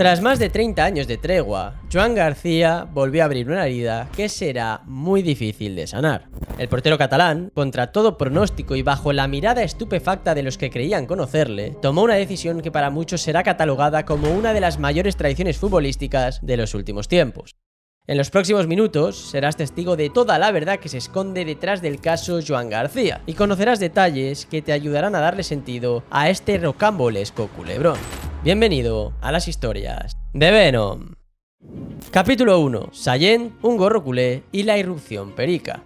Tras más de 30 años de tregua, Joan García volvió a abrir una herida que será muy difícil de sanar. El portero catalán, contra todo pronóstico y bajo la mirada estupefacta de los que creían conocerle, tomó una decisión que para muchos será catalogada como una de las mayores traiciones futbolísticas de los últimos tiempos. En los próximos minutos serás testigo de toda la verdad que se esconde detrás del caso Joan García y conocerás detalles que te ayudarán a darle sentido a este rocambolesco culebrón. Bienvenido a las historias de Venom. Capítulo 1. Sallent, un gorro culé y la irrupción perica.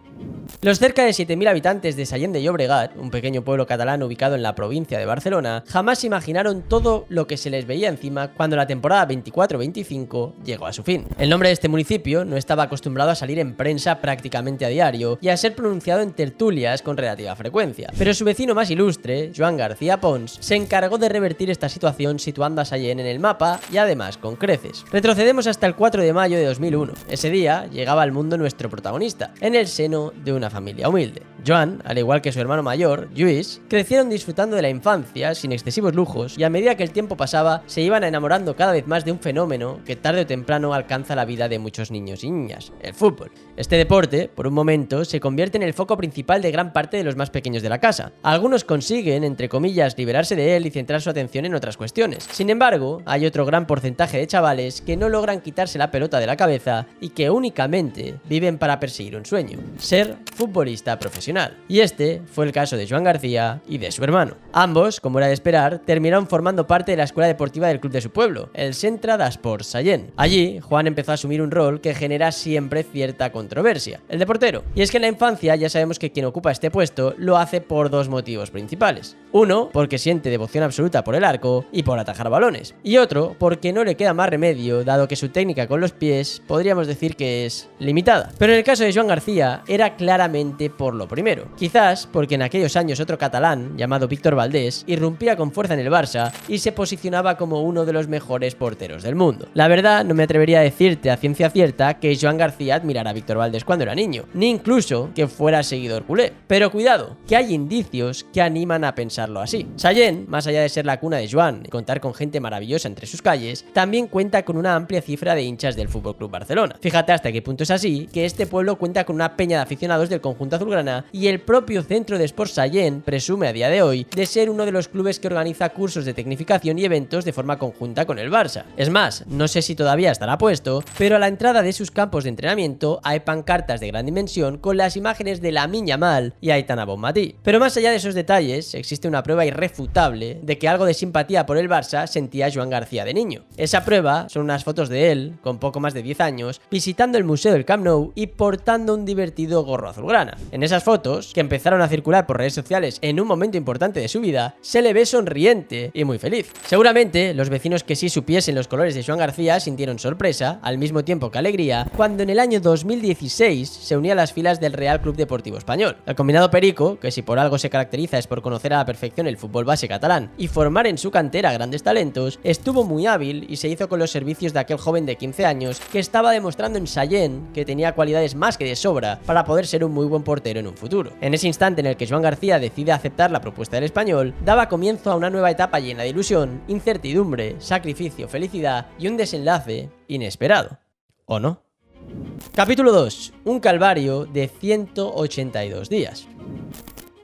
Los cerca de 7.000 habitantes de Sallent de Llobregat, un pequeño pueblo catalán ubicado en la provincia de Barcelona, jamás imaginaron todo lo que se les veía encima cuando la temporada 24-25 llegó a su fin. El nombre de este municipio no estaba acostumbrado a salir en prensa prácticamente a diario y a ser pronunciado en tertulias con relativa frecuencia, pero su vecino más ilustre, Joan García Pons, se encargó de revertir esta situación situando a Sallent en el mapa y además con creces. Retrocedemos hasta el 4 de mayo de 2001. Ese día llegaba al mundo nuestro protagonista, en el seno de una familia humilde. Joan, al igual que su hermano mayor, Lluís, crecieron disfrutando de la infancia sin excesivos lujos y a medida que el tiempo pasaba se iban enamorando cada vez más de un fenómeno que tarde o temprano alcanza la vida de muchos niños y niñas, el fútbol. Este deporte, por un momento, se convierte en el foco principal de gran parte de los más pequeños de la casa. Algunos consiguen, entre comillas, liberarse de él y centrar su atención en otras cuestiones. Sin embargo, hay otro gran porcentaje de chavales que no logran quitarse la pelota de la cabeza y que únicamente viven para perseguir un sueño: ser futbolista profesional. Y este fue el caso de Joan García y de su hermano. Ambos, como era de esperar, terminaron formando parte de la escuela deportiva del club de su pueblo, el Centre d'Esports Sallent. Allí, Juan empezó a asumir un rol que genera siempre cierta controversia: el de portero. Y es que en la infancia ya sabemos que quien ocupa este puesto lo hace por dos motivos principales. Uno, porque siente devoción absoluta por el arco y por atajar balones. Y otro, porque no le queda más remedio, dado que su técnica con los pies podríamos decir que es limitada. Pero en el caso de Joan García era claramente por lo primero. Quizás porque en aquellos años otro catalán, llamado Víctor Valdés, irrumpía con fuerza en el Barça y se posicionaba como uno de los mejores porteros del mundo. La verdad, no me atrevería a decirte a ciencia cierta que Joan García admirara a Víctor Valdés cuando era niño, ni incluso que fuera seguidor culé. Pero cuidado, que hay indicios que animan a pensarlo así. Sallent, más allá de ser la cuna de Joan y contar con gente maravillosa entre sus calles, también cuenta con una amplia cifra de hinchas del FC Barcelona. Fíjate hasta qué punto es así que este pueblo cuenta con una peña de aficionados del conjunto azulgrana y el propio Centro d'Esports Sallent presume a día de hoy de ser uno de los clubes que organiza cursos de tecnificación y eventos de forma conjunta con el Barça. Es más, no sé si todavía estará puesto, pero a la entrada de sus campos de entrenamiento hay pancartas de gran dimensión con las imágenes de Lamine Yamal y Aitana Bonmatí. Pero más allá de esos detalles, existe una prueba irrefutable de que algo de simpatía por el Barça sentía Joan García de niño. Esa prueba son unas fotos de él, con poco más de 10 años, visitando el museo del Camp Nou y portando un divertido gorro azulgrana. En esas fotos, que empezaron a circular por redes sociales en un momento importante de su vida, se le ve sonriente y muy feliz. Seguramente, los vecinos que sí supiesen los colores de Joan García sintieron sorpresa, al mismo tiempo que alegría, cuando en el año 2016 se unía a las filas del Real Club Deportivo Español. El combinado perico, que si por algo se caracteriza es por conocer a la perfección el fútbol base catalán y formar en su cantera grandes talentos, estuvo muy hábil y se hizo con los servicios de aquel joven de 15 años que estaba demostrando en Sallent que tenía cualidades más que de sobra para poder ser un muy buen portero en un futuro. En ese instante en el que Joan García decide aceptar la propuesta del español, daba comienzo a una nueva etapa llena de ilusión, incertidumbre, sacrificio, felicidad y un desenlace inesperado. ¿O no? Capítulo 2. Un calvario de 182 días.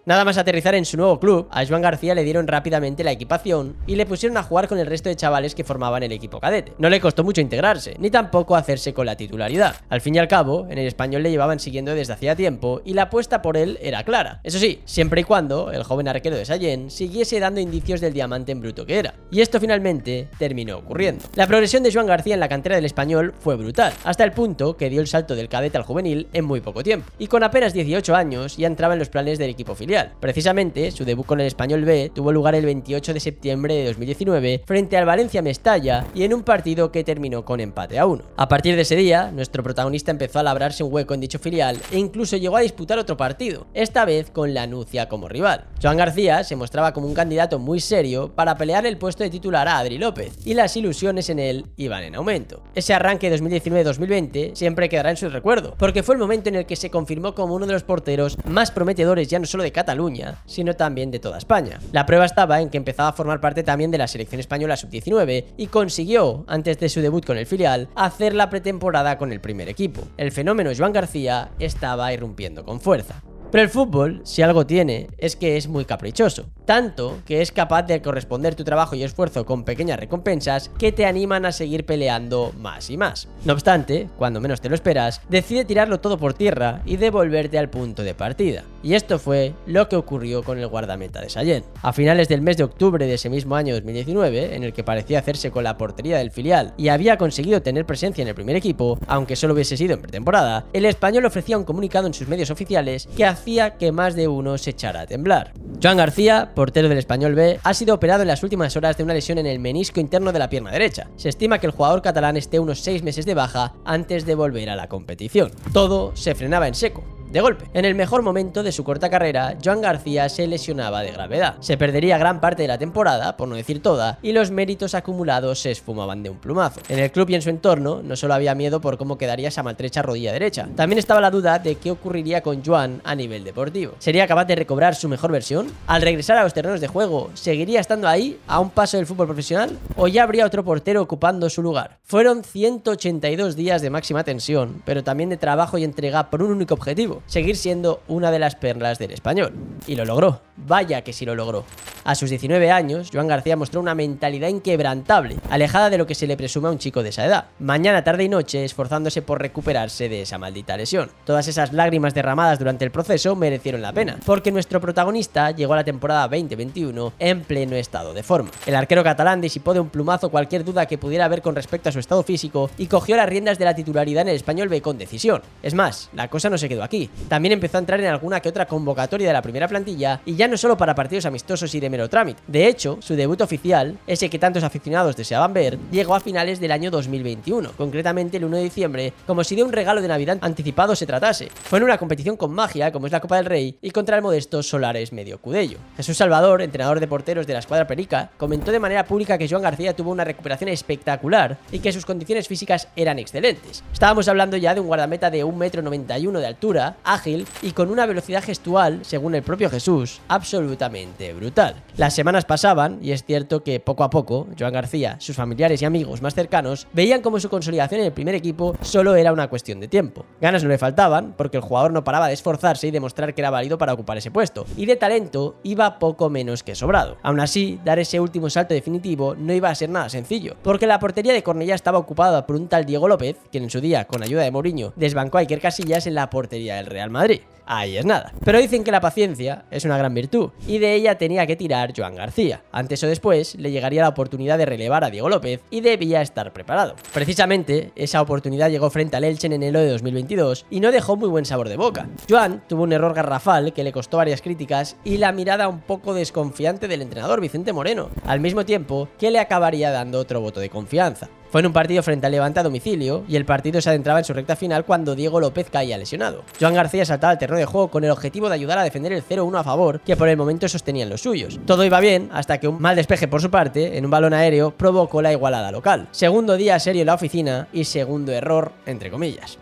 Nada más aterrizar en su nuevo club, a Joan García le dieron rápidamente la equipación y le pusieron a jugar con el resto de chavales que formaban el equipo cadete. No le costó mucho integrarse, ni tampoco hacerse con la titularidad. Al fin y al cabo, en el español le llevaban siguiendo desde hacía tiempo y la apuesta por él era clara. Eso sí, siempre y cuando el joven arquero de Sallent siguiese dando indicios del diamante en bruto que era. Y esto finalmente terminó ocurriendo. La progresión de Joan García en la cantera del español fue brutal, hasta el punto que dio el salto del cadete al juvenil en muy poco tiempo. Y con apenas 18 años ya entraba en los planes del equipo filial. Precisamente, su debut con el Español B tuvo lugar el 28 de septiembre de 2019 frente al Valencia Mestalla y en un partido que terminó con empate a 1. A partir de ese día, nuestro protagonista empezó a labrarse un hueco en dicho filial e incluso llegó a disputar otro partido, esta vez con la Nucia como rival. Joan García se mostraba como un candidato muy serio para pelear el puesto de titular a Adri López y las ilusiones en él iban en aumento. Ese arranque de 2019-2020 siempre quedará en su recuerdo, porque fue el momento en el que se confirmó como uno de los porteros más prometedores ya no solo de Cataluña, sino también de toda España. La prueba estaba en que empezaba a formar parte también de la selección española sub-19 y consiguió, antes de su debut con el filial, hacer la pretemporada con el primer equipo. El fenómeno Joan García estaba irrumpiendo con fuerza. Pero el fútbol, si algo tiene, es que es muy caprichoso. Tanto que es capaz de corresponder tu trabajo y esfuerzo con pequeñas recompensas que te animan a seguir peleando más y más. No obstante, cuando menos te lo esperas, decide tirarlo todo por tierra y devolverte al punto de partida. Y esto fue lo que ocurrió con el guardameta de Sallent. A finales del mes de octubre de ese mismo año 2019, en el que parecía hacerse con la portería del filial y había conseguido tener presencia en el primer equipo, aunque solo hubiese sido en pretemporada, el español ofrecía un comunicado en sus medios oficiales que hacía que más de uno se echara a temblar. Joan García, portero del Español B, ha sido operado en las últimas horas de una lesión en el menisco interno de la pierna derecha. Se estima que el jugador catalán esté unos 6 meses de baja antes de volver a la competición. Todo se frenaba en seco. De golpe, en el mejor momento de su corta carrera, Joan García se lesionaba de gravedad. Se perdería gran parte de la temporada, por no decir toda, y los méritos acumulados se esfumaban de un plumazo. En el club y en su entorno no solo había miedo por cómo quedaría esa maltrecha rodilla derecha, también estaba la duda de qué ocurriría con Joan a nivel deportivo. ¿Sería capaz de recobrar su mejor versión? ¿Al regresar a los terrenos de juego, seguiría estando ahí, a un paso del fútbol profesional? ¿O ya habría otro portero ocupando su lugar? Fueron 182 días de máxima tensión, pero también de trabajo y entrega por un único objetivo: seguir siendo una de las perlas del Español. Y lo logró. Vaya que sí lo logró. A sus 19 años, Joan García mostró una mentalidad inquebrantable, alejada de lo que se le presume a un chico de esa edad. Mañana, tarde y noche, esforzándose por recuperarse de esa maldita lesión. Todas esas lágrimas derramadas durante el proceso merecieron la pena, porque nuestro protagonista llegó a la temporada 2021 en pleno estado de forma. El arquero catalán disipó de un plumazo cualquier duda que pudiera haber con respecto a su estado físico y cogió las riendas de la titularidad en el Español B con decisión. Es más, la cosa no se quedó aquí. También empezó a entrar en alguna que otra convocatoria de la primera plantilla, y ya no solo para partidos amistosos y de mero trámite. De hecho, su debut oficial, ese que tantos aficionados deseaban ver, llegó a finales del año 2021, concretamente el 1 de diciembre, como si de un regalo de Navidad anticipado se tratase. Fue en una competición con magia, como es la Copa del Rey, y contra el modesto Solares Medio Cudello. Jesús Salvador, entrenador de porteros de la escuadra perica, comentó de manera pública que Joan García tuvo una recuperación espectacular y que sus condiciones físicas eran excelentes. Estábamos hablando ya de un guardameta de 1,91 m de altura, ágil y con una velocidad gestual, según el propio Jesús, absolutamente brutal. Las semanas pasaban y es cierto que poco a poco Joan García, sus familiares y amigos más cercanos veían como su consolidación en el primer equipo solo era una cuestión de tiempo. Ganas no le faltaban porque el jugador no paraba de esforzarse y demostrar que era válido para ocupar ese puesto, y de talento iba poco menos que sobrado. Aún así, dar ese último salto definitivo no iba a ser nada sencillo, porque la portería de Cornellá estaba ocupada por un tal Diego López, quien en su día, con ayuda de Mourinho, desbancó a Iker Casillas en la portería del Real Madrid. Ahí es nada. Pero dicen que la paciencia es una gran virtud, y de ella tenía que tirar Joan García. Antes o después le llegaría la oportunidad de relevar a Diego López y debía estar preparado. Precisamente, esa oportunidad llegó frente al Elche en enero de 2022 y no dejó muy buen sabor de boca. Joan tuvo un error garrafal que le costó varias críticas y la mirada un poco desconfiante del entrenador Vicente Moreno, al mismo tiempo que le acabaría dando otro voto de confianza. Fue en un partido frente al Levante a domicilio y el partido se adentraba en su recta final cuando Diego López caía lesionado. Joan García saltaba al terreno de juego con el objetivo de ayudar a defender el 0-1 a favor, que por el momento sostenían los suyos. Todo iba bien hasta que un mal despeje por su parte, en un balón aéreo, provocó la igualada local. Segundo día serio en la oficina y segundo error, entre comillas.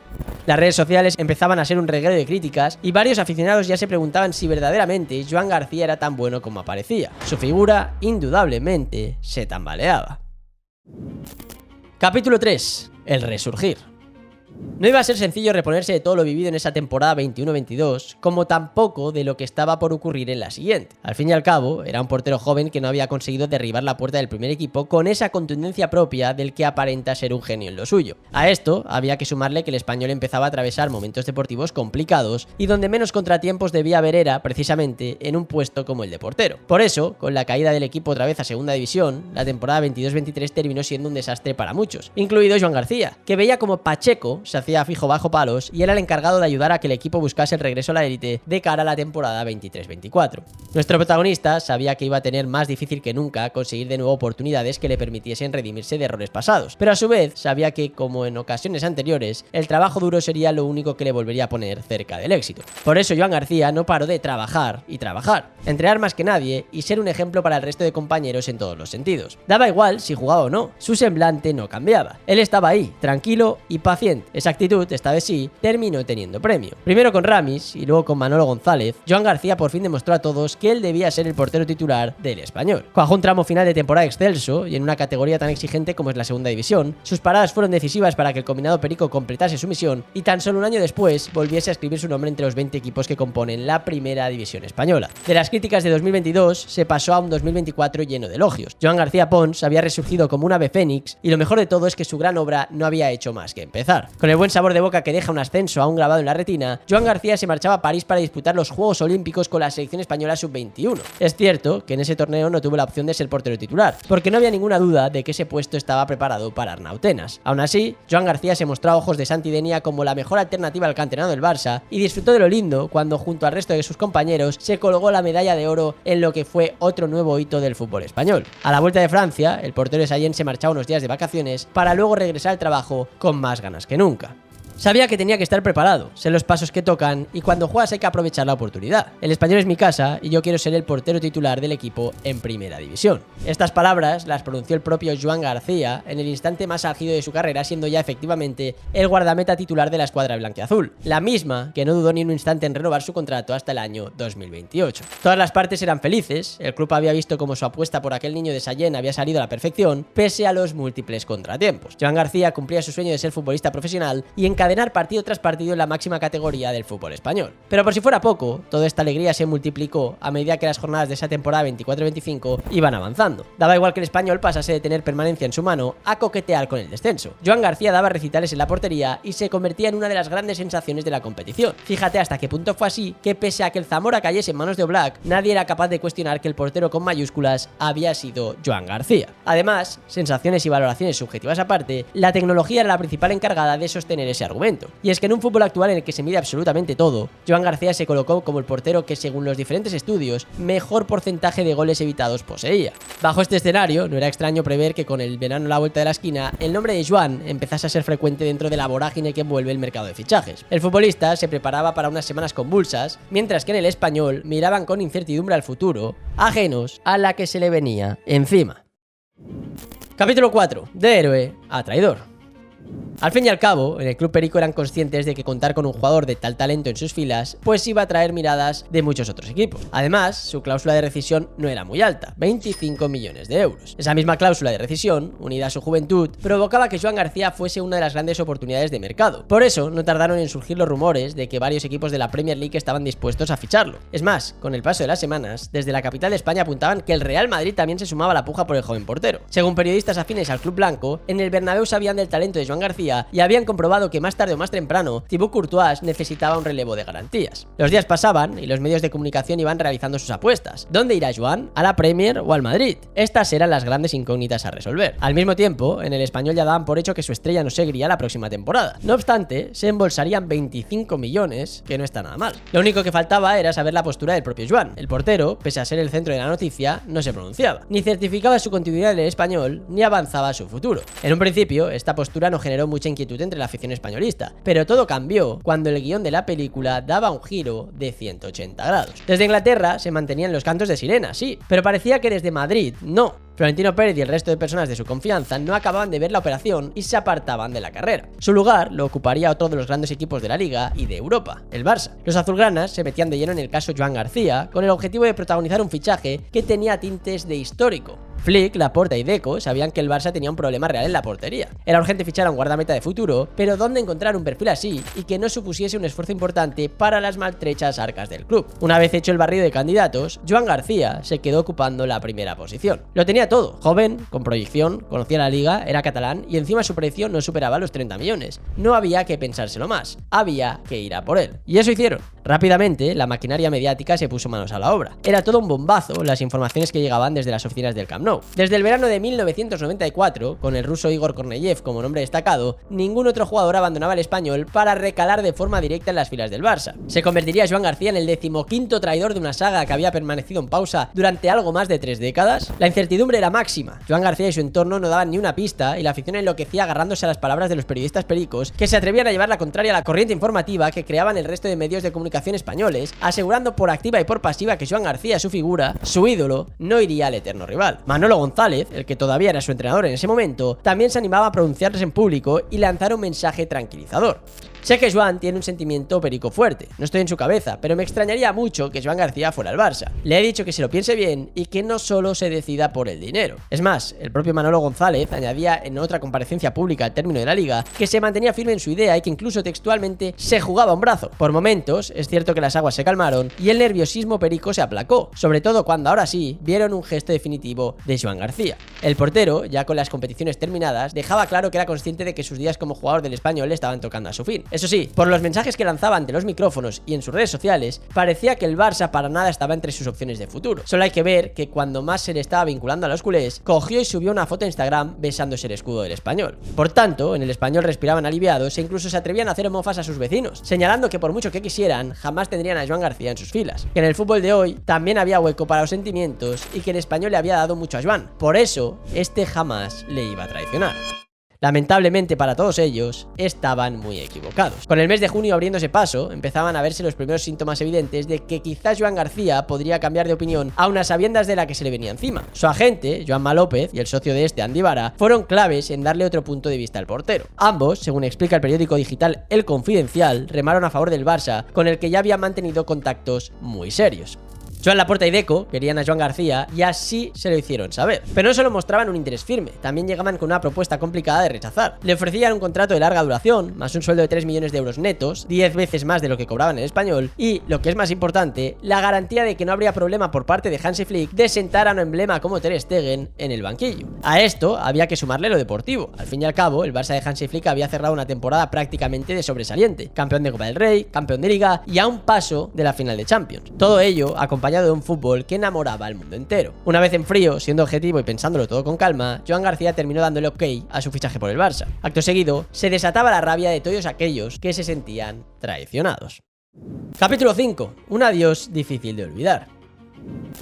Las redes sociales empezaban a ser un reguero de críticas y varios aficionados ya se preguntaban si verdaderamente Joan García era tan bueno como aparecía. Su figura, indudablemente, se tambaleaba. Capítulo 3. El resurgir. No iba a ser sencillo reponerse de todo lo vivido en esa temporada 21-22, como tampoco de lo que estaba por ocurrir en la siguiente. Al fin y al cabo, era un portero joven que no había conseguido derribar la puerta del primer equipo con esa contundencia propia del que aparenta ser un genio en lo suyo. A esto había que sumarle que el español empezaba a atravesar momentos deportivos complicados y donde menos contratiempos debía haber era, precisamente, en un puesto como el de portero. Por eso, con la caída del equipo otra vez a segunda división, la temporada 22-23 terminó siendo un desastre para muchos, incluido Joan García, que veía como Pacheco se hacía fijo bajo palos y era el encargado de ayudar a que el equipo buscase el regreso a la élite de cara a la temporada 23-24. Nuestro protagonista sabía que iba a tener más difícil que nunca conseguir de nuevo oportunidades que le permitiesen redimirse de errores pasados, pero a su vez sabía que, como en ocasiones anteriores, el trabajo duro sería lo único que le volvería a poner cerca del éxito. Por eso Joan García no paró de trabajar y trabajar, entrenar más que nadie y ser un ejemplo para el resto de compañeros en todos los sentidos. Daba igual si jugaba o no, su semblante no cambiaba. Él estaba ahí, tranquilo y paciente. Esa actitud actitud, esta vez sí, terminó teniendo premio. Primero con Ramis y luego con Manolo González, Joan García por fin demostró a todos que él debía ser el portero titular del Español. Cuajó un tramo final de temporada excelso y en una categoría tan exigente como es la segunda división, sus paradas fueron decisivas para que el combinado perico completase su misión y tan solo un año después volviese a escribir su nombre entre los 20 equipos que componen la primera división española. De las críticas de 2022 se pasó a un 2024 lleno de elogios. Joan García Pons había resurgido como un ave fénix y lo mejor de todo es que su gran obra no había hecho más que empezar. Con el buen sabor de boca que deja un ascenso aún grabado en la retina, Joan García se marchaba a París para disputar los Juegos Olímpicos con la selección española sub-21. Es cierto que en ese torneo no tuvo la opción de ser portero titular, porque no había ninguna duda de que ese puesto estaba preparado para Arnau Tenas. Aún así, Joan García se mostró a ojos de Santi Denia como la mejor alternativa al canterano del Barça y disfrutó de lo lindo cuando junto al resto de sus compañeros se colgó la medalla de oro en lo que fue otro nuevo hito del fútbol español. A la vuelta de Francia, el portero de Sallent se marchaba unos días de vacaciones para luego regresar al trabajo con más ganas que nunca. Sabía que tenía que estar preparado, sé los pasos que tocan y cuando juegas hay que aprovechar la oportunidad. El Español es mi casa y yo quiero ser el portero titular del equipo en primera división. Estas palabras las pronunció el propio Joan García en el instante más álgido de su carrera, siendo ya efectivamente el guardameta titular de la escuadra blanquiazul, la misma que no dudó ni un instante en renovar su contrato hasta el año 2028. Todas las partes eran felices, el club había visto cómo su apuesta por aquel niño de Sallent había salido a la perfección, pese a los múltiples contratiempos. Joan García cumplía su sueño de ser futbolista profesional y encadenar partido tras partido en la máxima categoría del fútbol español. Pero por si fuera poco, toda esta alegría se multiplicó a medida que las jornadas de esa temporada 24-25 iban avanzando. Daba igual que el Español pasase de tener permanencia en su mano a coquetear con el descenso. Joan García daba recitales en la portería y se convertía en una de las grandes sensaciones de la competición. Fíjate hasta qué punto fue así que pese a que el Zamora cayese en manos de Oblak, nadie era capaz de cuestionar que el portero con mayúsculas había sido Joan García. Además, sensaciones y valoraciones subjetivas aparte, la tecnología era la principal encargada de sostener ese argumento. Y es que en un fútbol actual en el que se mide absolutamente todo, Joan García se colocó como el portero que, según los diferentes estudios, mejor porcentaje de goles evitados poseía. Bajo este escenario, no era extraño prever que con el verano a la vuelta de la esquina, el nombre de Joan empezase a ser frecuente dentro de la vorágine que envuelve el mercado de fichajes. El futbolista se preparaba para unas semanas convulsas, mientras que en el Español miraban con incertidumbre al futuro, ajenos a la que se le venía encima. Capítulo 4. De héroe a traidor. Al fin y al cabo, en el Club Perico eran conscientes de que contar con un jugador de tal talento en sus filas, pues iba a traer miradas de muchos otros equipos. Además, su cláusula de rescisión no era muy alta, 25 millones de euros. Esa misma cláusula de rescisión, unida a su juventud, provocaba que Joan García fuese una de las grandes oportunidades de mercado. Por eso, no tardaron en surgir los rumores de que varios equipos de la Premier League estaban dispuestos a ficharlo. Es más, con el paso de las semanas, desde la capital de España apuntaban que el Real Madrid también se sumaba a la puja por el joven portero. Según periodistas afines al club blanco, en el Bernabéu sabían del talento de Joan García y habían comprobado que más tarde o más temprano Thibaut Courtois necesitaba un relevo de garantías. Los días pasaban y los medios de comunicación iban realizando sus apuestas. ¿Dónde irá Joan? ¿A la Premier o al Madrid? Estas eran las grandes incógnitas a resolver. Al mismo tiempo, en el Español ya daban por hecho que su estrella no seguiría la próxima temporada. No obstante, se embolsarían 25 millones, que no está nada mal. Lo único que faltaba era saber la postura del propio Joan. El portero, pese a ser el centro de la noticia, no se pronunciaba, ni certificaba su continuidad en el Español, ni avanzaba su futuro. En un principio, esta postura no generó mucha inquietud entre la afición españolista, pero todo cambió cuando el guión de la película daba un giro de 180 grados. Desde Inglaterra se mantenían los cantos de sirena, sí, pero parecía que desde Madrid no. Florentino Pérez y el resto de personas de su confianza no acababan de ver la operación y se apartaban de la carrera. Su lugar lo ocuparía otro de los grandes equipos de la Liga y de Europa, el Barça. Los azulgranas se metían de lleno en el caso Joan García con el objetivo de protagonizar un fichaje que tenía tintes de histórico. Flick, Laporta y Deco sabían que el Barça tenía un problema real en la portería. Era urgente fichar a un guardameta de futuro, pero ¿dónde encontrar un perfil así y que no supusiese un esfuerzo importante para las maltrechas arcas del club? Una vez hecho el barrido de candidatos, Joan García se quedó ocupando la primera posición. Lo tenía todo, joven, con proyección, conocía la liga, era catalán y encima su precio no superaba los 30 millones. No había que pensárselo más, había que ir a por él. Y eso hicieron. Rápidamente, la maquinaria mediática se puso manos a la obra. Era todo un bombazo las informaciones que llegaban desde las oficinas del Camp Nou. Desde el verano de 1994, con el ruso Igor Korneyev como nombre destacado, ningún otro jugador abandonaba el Español para recalar de forma directa en las filas del Barça. Se convertiría Joan García en el 15º traidor de una saga que había permanecido en pausa durante algo más de 3 décadas. La incertidumbre era máxima. Joan García y su entorno no daban ni una pista y la afición enloquecía agarrándose a las palabras de los periodistas pericos que se atrevían a llevar la contraria a la corriente informativa que creaban el resto de medios de comunicación comunicación españoles, asegurando por activa y por pasiva que Joan García, su figura, su ídolo, no iría al eterno rival. Manolo González, el que todavía era su entrenador en ese momento, también se animaba a pronunciarse en público y lanzar un mensaje tranquilizador. Sé que Joan tiene un sentimiento perico fuerte, no estoy en su cabeza, pero me extrañaría mucho que Joan García fuera al Barça. Le he dicho que se lo piense bien y que no solo se decida por el dinero. Es más, el propio Manolo González añadía en otra comparecencia pública al término de la liga que se mantenía firme en su idea y que incluso textualmente se jugaba un brazo. Por momentos, es cierto que las aguas se calmaron y el nerviosismo perico se aplacó, sobre todo cuando ahora sí vieron un gesto definitivo de Joan García. El portero, ya con las competiciones terminadas, dejaba claro que era consciente de que sus días como jugador del Español le estaban tocando a su fin. Eso sí, por los mensajes que lanzaba ante los micrófonos y en sus redes sociales, parecía que el Barça para nada estaba entre sus opciones de futuro. Solo hay que ver que cuando más se le estaba vinculando a los culés, cogió y subió una foto a Instagram besándose el escudo del Español. Por tanto, en el Español respiraban aliviados e incluso se atrevían a hacer mofas a sus vecinos, señalando que por mucho que quisieran, jamás tendrían a Joan García en sus filas. Que en el fútbol de hoy también había hueco para los sentimientos y que el Español le había dado mucho a Joan. Por eso, este jamás le iba a traicionar. Lamentablemente para todos ellos, estaban muy equivocados. Con el mes de junio abriéndose paso, empezaban a verse los primeros síntomas evidentes de que quizás Joan García podría cambiar de opinión a unas sabiendas de la que se le venía encima. Su agente, Joanma López, y el socio de este, Andy Vara, fueron claves en darle otro punto de vista al portero. Ambos, según explica el periódico digital El Confidencial, remaron a favor del Barça, con el que ya habían mantenido contactos muy serios. Joan Laporta y Deco querían a Joan García y así se lo hicieron saber. Pero no solo mostraban un interés firme, también llegaban con una propuesta complicada de rechazar. Le ofrecían un contrato de larga duración, más un sueldo de 3 millones de euros netos, 10 veces más de lo que cobraban en el Español, y, lo que es más importante, la garantía de que no habría problema por parte de Hansi Flick de sentar a un emblema como Ter Stegen en el banquillo. A esto había que sumarle lo deportivo. Al fin y al cabo, el Barça de Hansi Flick había cerrado una temporada prácticamente de sobresaliente, campeón de Copa del Rey, campeón de Liga y a un paso de la final de Champions. Todo ello acompañado de un fútbol que enamoraba al mundo entero. Una vez en frío, siendo objetivo y pensándolo todo con calma, Joan García terminó dándole ok a su fichaje por el Barça. Acto seguido, se desataba la rabia de todos aquellos que se sentían traicionados. Capítulo 5. Un adiós difícil de olvidar.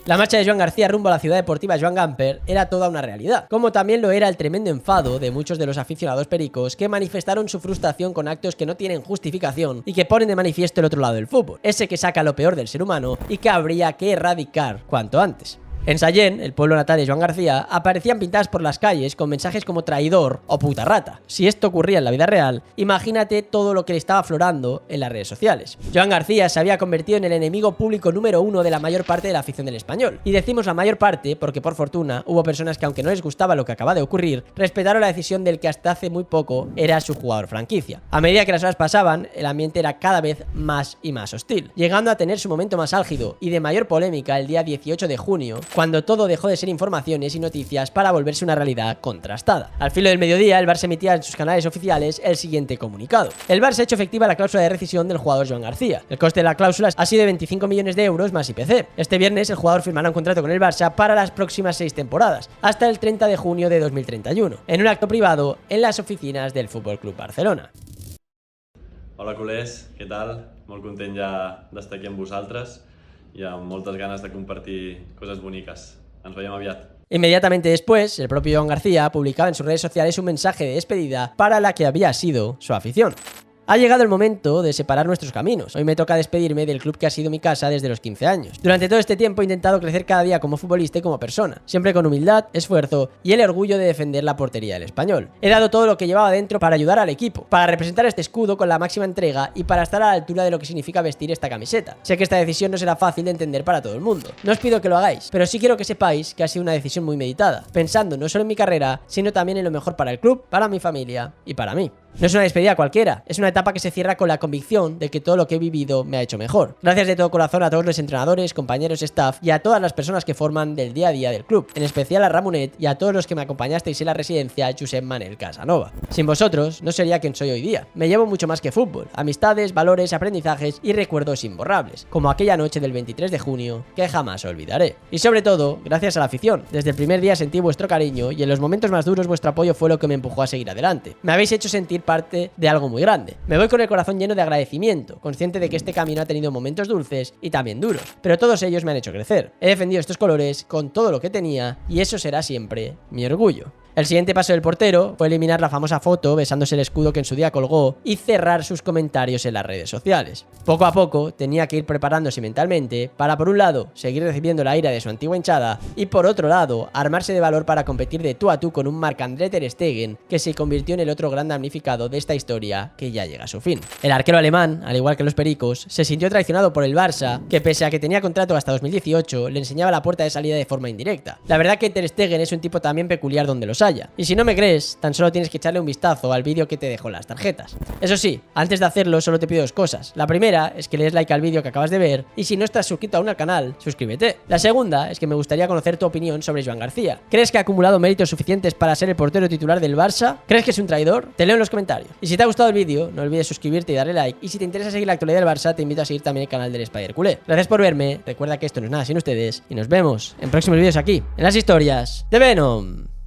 La marcha de Joan García rumbo a la ciudad deportiva Joan Gamper era toda una realidad, como también lo era el tremendo enfado de muchos de los aficionados pericos que manifestaron su frustración con actos que no tienen justificación y que ponen de manifiesto el otro lado del fútbol, ese que saca lo peor del ser humano y que habría que erradicar cuanto antes. En Sallent, el pueblo natal de Joan García, aparecían pintadas por las calles con mensajes como traidor o puta rata. Si esto ocurría en la vida real, imagínate todo lo que le estaba aflorando en las redes sociales. Joan García se había convertido en el enemigo público número 1 de la mayor parte de la afición del Español. Y decimos la mayor parte porque, por fortuna, hubo personas que, aunque no les gustaba lo que acaba de ocurrir, respetaron la decisión del que hasta hace muy poco era su jugador franquicia. A medida que las horas pasaban, el ambiente era cada vez más y más hostil, llegando a tener su momento más álgido y de mayor polémica el día 18 de junio, cuando todo dejó de ser informaciones y noticias para volverse una realidad contrastada. Al filo del mediodía, el Barça emitía en sus canales oficiales el siguiente comunicado. El Barça ha hecho efectiva la cláusula de rescisión del jugador Joan García. El coste de la cláusula ha sido de 25 millones de euros más IPC. Este viernes el jugador firmará un contrato con el Barça para las próximas 6 temporadas, hasta el 30 de junio de 2031, en un acto privado en las oficinas del FC Barcelona. Hola culers, què tal? Molt content ja d'estar aquí amb vosaltres i amb moltes ganes de compartir coses boniques. Ens veiem aviat. Inmediatamente después, el propio Joan García publicaba en sus redes sociales un mensaje de despedida para la que había sido su afición. Ha llegado el momento de separar nuestros caminos. Hoy me toca despedirme del club que ha sido mi casa desde los 15 años. Durante todo este tiempo he intentado crecer cada día como futbolista y como persona, siempre con humildad, esfuerzo y el orgullo de defender la portería del Español. He dado todo lo que llevaba dentro para ayudar al equipo, para representar este escudo con la máxima entrega y para estar a la altura de lo que significa vestir esta camiseta. Sé que esta decisión no será fácil de entender para todo el mundo. No os pido que lo hagáis, pero sí quiero que sepáis que ha sido una decisión muy meditada, pensando no solo en mi carrera, sino también en lo mejor para el club, para mi familia y para mí. No es una despedida cualquiera, es una etapa que se cierra con la convicción de que todo lo que he vivido me ha hecho mejor. Gracias de todo corazón a todos los entrenadores, compañeros, staff y a todas las personas que forman del día a día del club, en especial a Ramonet y a todos los que me acompañasteis en la residencia Josep Manel Casanova. Sin vosotros no sería quien soy hoy día. Me llevo mucho más que fútbol, amistades, valores, aprendizajes y recuerdos imborrables, como aquella noche del 23 de junio que jamás olvidaré. Y sobre todo, gracias a la afición. Desde el primer día sentí vuestro cariño y en los momentos más duros vuestro apoyo fue lo que me empujó a seguir adelante. Me habéis hecho sentir parte de algo muy grande. Me voy con el corazón lleno de agradecimiento, consciente de que este camino ha tenido momentos dulces y también duros, pero todos ellos me han hecho crecer. He defendido estos colores con todo lo que tenía y eso será siempre mi orgullo. El siguiente paso del portero fue eliminar la famosa foto besándose el escudo que en su día colgó y cerrar sus comentarios en las redes sociales. Poco a poco tenía que ir preparándose mentalmente para, por un lado, seguir recibiendo la ira de su antigua hinchada y, por otro lado, armarse de valor para competir de tú a tú con un Marc-André ter Stegen que se convirtió en el otro gran damnificado de esta historia que ya llega a su fin. El arquero alemán, al igual que los pericos, se sintió traicionado por el Barça, que pese a que tenía contrato hasta 2018, le enseñaba la puerta de salida de forma indirecta. La verdad que ter Stegen es un tipo también peculiar donde los haya. Y si no me crees, tan solo tienes que echarle un vistazo al vídeo que te dejo en las tarjetas. Eso sí, antes de hacerlo solo te pido dos cosas. La primera es que le des like al vídeo que acabas de ver y si no estás suscrito aún al canal, suscríbete. La segunda es que me gustaría conocer tu opinión sobre Joan García. ¿Crees que ha acumulado méritos suficientes para ser el portero titular del Barça? ¿Crees que es un traidor? Te leo en los comentarios. Y si te ha gustado el vídeo, no olvides suscribirte y darle like. Y si te interesa seguir la actualidad del Barça, te invito a seguir también el canal del Spider Culé. Gracias por verme, recuerda que esto no es nada sin ustedes y nos vemos en próximos vídeos aquí, en las historias de Venom.